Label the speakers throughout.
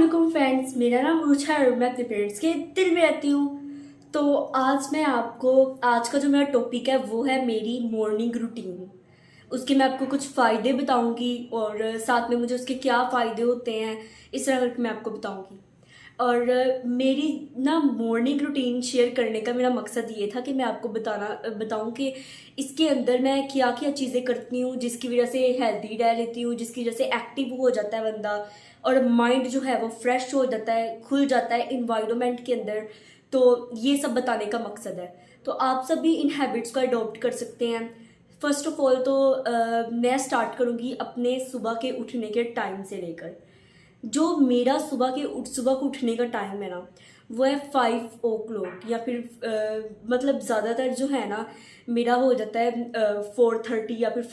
Speaker 1: वालेकुम फ्रेंड्स, मेरा नाम रुचा है और मैं अपने पेरेंट्स के दिल में रहती हूँ। तो आज मैं आपको आज का जो मेरा टॉपिक है वो है मेरी मॉर्निंग रूटीन। उसके मैं आपको कुछ फ़ायदे बताऊंगी और साथ में मुझे उसके क्या फ़ायदे होते हैं इस तरह करके मैं आपको बताऊंगी। और मेरी ना मॉर्निंग रूटीन शेयर करने का मेरा मकसद ये था कि मैं आपको बताऊं कि इसके अंदर मैं क्या क्या चीज़ें करती हूँ जिसकी वजह से हेल्दी रह लेती हूँ, जिसकी वजह से एक्टिव हो जाता है बंदा और माइंड जो है वो फ्रेश हो जाता है, खुल जाता है इन्वायरमेंट के अंदर। तो ये सब बताने का मकसद है। तो आप सब भी इन हैबिट्स को अडॉप्ट कर सकते हैं। फर्स्ट ऑफ ऑल तो मैं स्टार्ट करूँगी अपने सुबह के उठने के टाइम से लेकर। जो मेरा सुबह को उठने का टाइम है ना, वो है 5 o'clock या फिर मतलब ज़्यादातर जो है ना मेरा हो जाता है 4:30 या फिर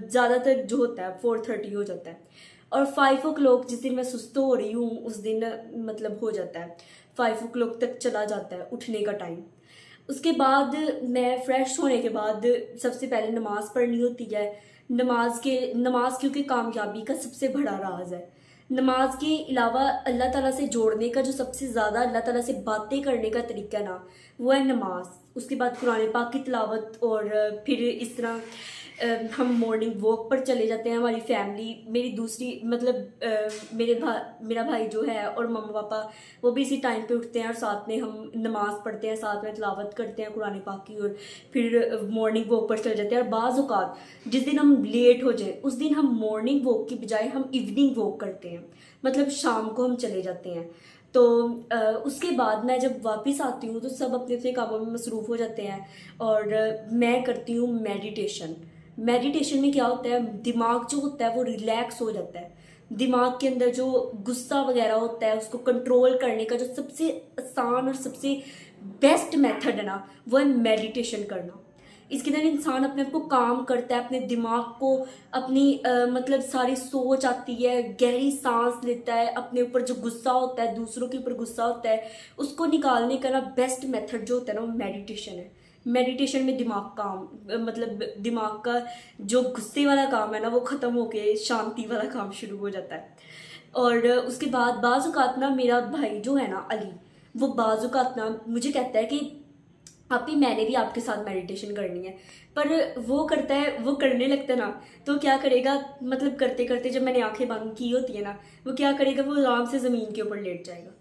Speaker 1: ज़्यादातर जो होता है 4:30 हो जाता है। और 5 o'clock जिस दिन मैं सुस्त हो रही हूँ उस दिन मतलब हो जाता है 5 o'clock तक चला जाता है उठने का टाइम। उसके बाद मैं फ्रेश होने के बाद सबसे पहले नमाज पढ़नी होती है। नमाज क्योंकि कामयाबी का सबसे बड़ा राज है। नमाज के अलावा अल्लाह ताला से जोड़ने का जो सबसे ज़्यादा अल्लाह ताला से बातें करने का तरीका है ना, वो है नमाज। उसके बाद कुरान पाक की तिलावत और फिर इस तरह हम मॉर्निंग वॉक पर चले जाते हैं। हमारी फैमिली मेरी दूसरी मतलब मेरा भाई जो है और मम्मा पापा वो भी इसी टाइम पे उठते हैं और साथ में हम नमाज पढ़ते हैं, साथ में तिलावत करते हैं कुरान पाक की और फिर मॉर्निंग वॉक पर चले जाते हैं। और बाज़ औक़ात जिस दिन हम लेट हो जाए उस दिन हम मॉर्निंग वॉक की बजाय हम इवनिंग वॉक करते हैं, मतलब शाम को हम चले जाते हैं। तो उसके बाद मैं जब वापस आती हूँ तो सब अपने अपने कामों में मसरूफ़ हो जाते हैं और मैं करती हूँ मेडिटेशन। मेडिटेशन में क्या होता है, दिमाग जो होता है वो रिलैक्स हो जाता है। दिमाग के अंदर जो गुस्सा वगैरह होता है उसको कंट्रोल करने का जो सबसे आसान और सबसे बेस्ट मेथड है ना, वो है मेडिटेशन करना। इसके अंदर इंसान अपने आप को काम करता है, अपने दिमाग को अपनी मतलब सारी सोच आती है, गहरी सांस लेता है, अपने ऊपर जो गुस्सा होता है, दूसरों के ऊपर गुस्सा होता है, उसको निकालने का ना बेस्ट मेथड जो होता है ना वो मेडिटेशन है। मेडिटेशन में मतलब दिमाग का जो गुस्से वाला काम है ना वो ख़त्म होके शांति वाला काम शुरू हो जाता है। और उसके बाद बाज़ औक़ात ना मेरा भाई जो है ना अली, वो बाज़ औक़ात ना मुझे कहता है कि आपी मैंने भी आपके साथ मेडिटेशन करनी है। पर वो करने लगता है ना, तो क्या करेगा, मतलब करते करते जब मैंने आंखें बंद की होती है ना, वो क्या करेगा, वो आराम से ज़मीन के ऊपर लेट जाएगा।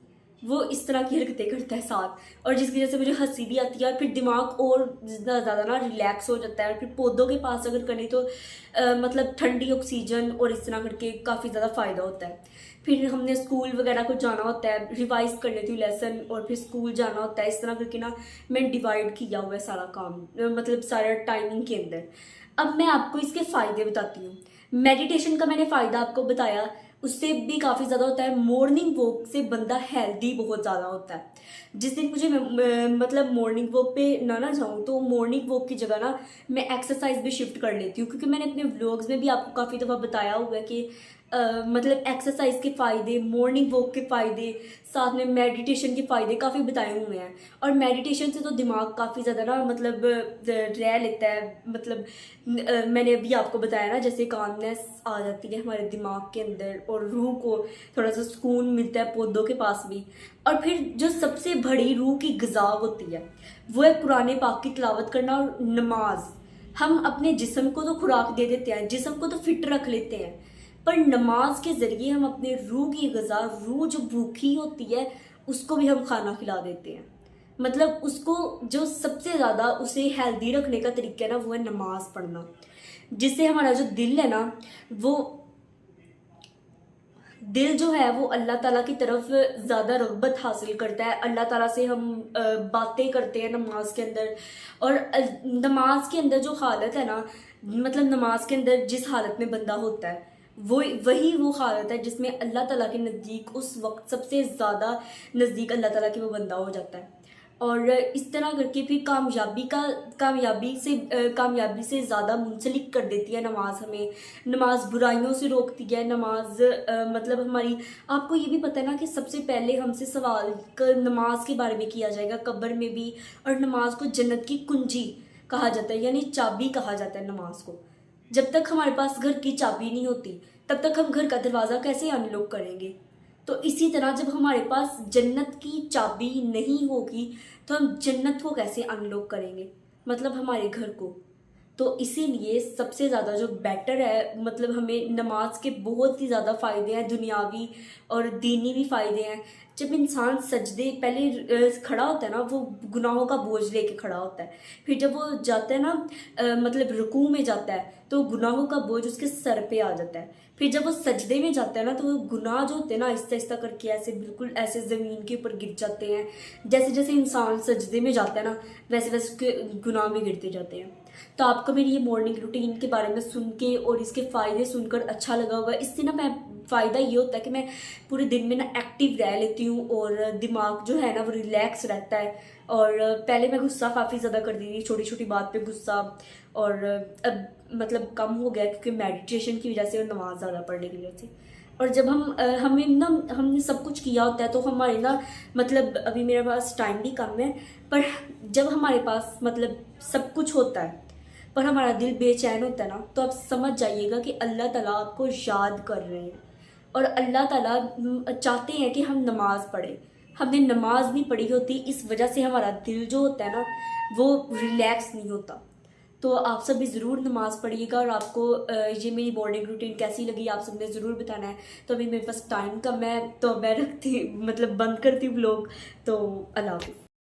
Speaker 1: वो इस तरह की हरकतें करता है साथ, और जिसकी वजह से मुझे हंसी भी आती है और फिर दिमाग और ज़्यादा ना रिलैक्स हो जाता है। और फिर पौधों के पास अगर करें तो मतलब ठंडी ऑक्सीजन और इस तरह करके काफ़ी ज़्यादा फ़ायदा होता है। फिर हमने स्कूल वगैरह को जाना होता है, रिवाइज कर लेती हूँ लेसन और फिर स्कूल जाना होता है। इस तरह करके ना मैं डिवाइड किया हुआ है सारा काम, मतलब सारा टाइमिंग के अंदर। अब मैं आपको इसके फ़ायदे बताती हूँ। मेडिटेशन का मैंने फ़ायदा आपको बताया, उससे भी काफ़ी ज़्यादा होता है। मॉर्निंग वॉक से बंदा हेल्दी बहुत ज़्यादा होता है। जिस दिन मुझे मतलब मॉर्निंग वॉक पे ना जाऊँ तो मॉर्निंग वॉक की जगह ना मैं एक्सरसाइज भी शिफ्ट कर लेती हूँ, क्योंकि मैंने अपने व्लॉग्स में भी आपको काफ़ी दफ़ा बताया हुआ है कि मतलब एक्सरसाइज के फ़ायदे, मॉर्निंग वॉक के फ़ायदे, साथ में मेडिटेशन के फ़ायदे काफ़ी बताए हुए हैं। और मेडिटेशन से तो दिमाग काफ़ी ज़्यादा ना मतलब रह लेता है, मतलब मैंने अभी आपको बताया ना जैसे कामनेस आ जाती है हमारे दिमाग के अंदर और रूह को थोड़ा सा सुकून मिलता है पौधों के पास भी। और फिर जो सबसे बड़ी रूह की ग़िज़ा होती है वो है कुरान पाक की तिलावत करना और नमाज। हम अपने जिस्म को तो खुराक दे देते हैं, जिस्म को तो फिट रख लेते हैं, पर नमाज के ज़रिए हम अपने रूह की ग़िज़ा, रूह जो भूखी होती है उसको भी हम खाना खिला देते हैं। मतलब उसको जो सबसे ज़्यादा उसे हेल्दी रखने का तरीका है ना वो है नमाज पढ़ना, जिससे हमारा जो दिल है ना, वो दिल जो है वो अल्लाह ताला की तरफ ज़्यादा रग़बत हासिल करता है। अल्लाह ताला से हम बातें करते हैं नमाज के अंदर। और नमाज के अंदर जो हालत है ना, मतलब नमाज के अंदर जिस हालत में बंदा होता है वो हालत है जिसमें अल्लाह ताला के नज़दीक उस वक्त सबसे ज़्यादा नज़दीक अल्लाह ताला के वो बंदा हो जाता है। और इस तरह करके फिर कामयाबी से ज़्यादा मुंसलिक कर देती है नमाज हमें। नमाज बुराइयों से रोकती है। नमाज मतलब हमारी, आपको ये भी पता है ना कि सबसे पहले हमसे सवाल नमाज के बारे में किया जाएगा कब्र में भी। और नमाज को जन्नत की कुंजी कहा जाता है, यानी चाबी कहा जाता है नमाज को। जब तक हमारे पास घर की चाबी नहीं होती तब तक हम घर का दरवाज़ा कैसे अनलॉक करेंगे। तो इसी तरह जब हमारे पास जन्नत की चाबी नहीं होगी तो हम जन्नत को कैसे अनलॉक करेंगे, मतलब हमारे घर को। तो इसीलिए सबसे ज़्यादा जो बेटर है, मतलब हमें नमाज के बहुत ही ज़्यादा फ़ायदे हैं, दुनियावी और दीनी भी फ़ायदे हैं। जब इंसान सजदे पहले खड़ा होता है ना, वो गुनाहों का बोझ लेके खड़ा होता है। फिर जब वो जाता है ना मतलब रुकू में जाता है तो गुनाहों का बोझ उसके सर पे आ जाता है। फिर जब वो सजदे में जाता है ना तो वो गुनाह जो होते हैं ना आहिस्ता आहिस्ता करके ऐसे बिल्कुल ऐसे ज़मीन के ऊपर गिर जाते हैं। जैसे जैसे इंसान सजदे में जाता है ना वैसे वैसे उसके गुनाह भी गिरते जाते हैं। तो आपको मेरी ये मॉर्निंग रूटीन के बारे में सुन के और इसके फ़ायदे सुनकर अच्छा लगा होगा। इससे ना मैं फ़ायदा ये होता है कि मैं पूरे दिन में ना एक्टिव रह लेती हूँ और दिमाग जो है ना वो रिलैक्स रहता है। और पहले मैं गुस्सा काफ़ी ज़्यादा करती थी, छोटी छोटी बात पे गुस्सा, और अब मतलब कम हो गया क्योंकि मेडिटेशन की वजह से और नमाज ज़्यादा पढ़ने की वजह से। और जब हमें ना हमने सब कुछ किया होता है तो हमारे ना मतलब अभी मेरे पास टाइम भी कम है, पर जब हमारे पास मतलब सब कुछ होता है पर हमारा दिल बेचैन होता है ना, तो आप समझ जाइएगा कि अल्लाह ताला आपको याद कर रहे हैं और अल्लाह ताला चाहते हैं कि हम नमाज़ पढ़ें। हमने नमाज नहीं पढ़ी होती, इस वजह से हमारा दिल जो होता है ना वो रिलैक्स नहीं होता। तो आप सब भी ज़रूर नमाज़ पढ़िएगा। और आपको ये मेरी मॉर्निंग रूटीन कैसी लगी आप सबने ज़रूर बताना है। तो अभी मेरे पास टाइम कम है तो मैं रखती मतलब बंद करती हूँ व्लॉग। तो अल्लाह हाफ़िज़।